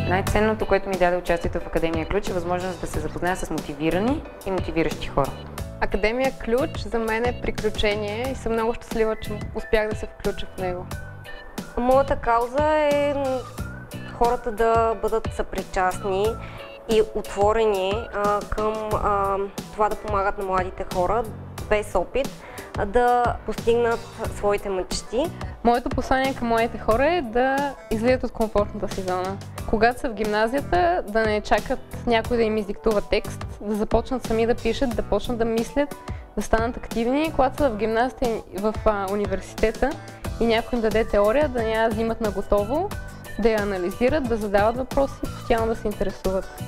Най-ценното, което ми даде участието в Академия Ключ, е възможност да се запозная с мотивирани и мотивиращи хора. Академия Ключ за мен е приключение и съм много щастлива, че успях да се включа в него. Моята кауза е хората да бъдат съпричастни и отворени към това да помагат на младите хора без опит да постигнат своите мечти. Моето послание към младите хора е да излизат от комфортната си зона. Когато са в гимназията, да не чакат някой да им издиктува текст, да започнат сами да пишат, да почнат да мислят, да станат активни. Когато са в гимназията и в университета и някой им даде теория, да не я взимат на готово, да я анализират, да задават въпроси и постоянно да се интересуват.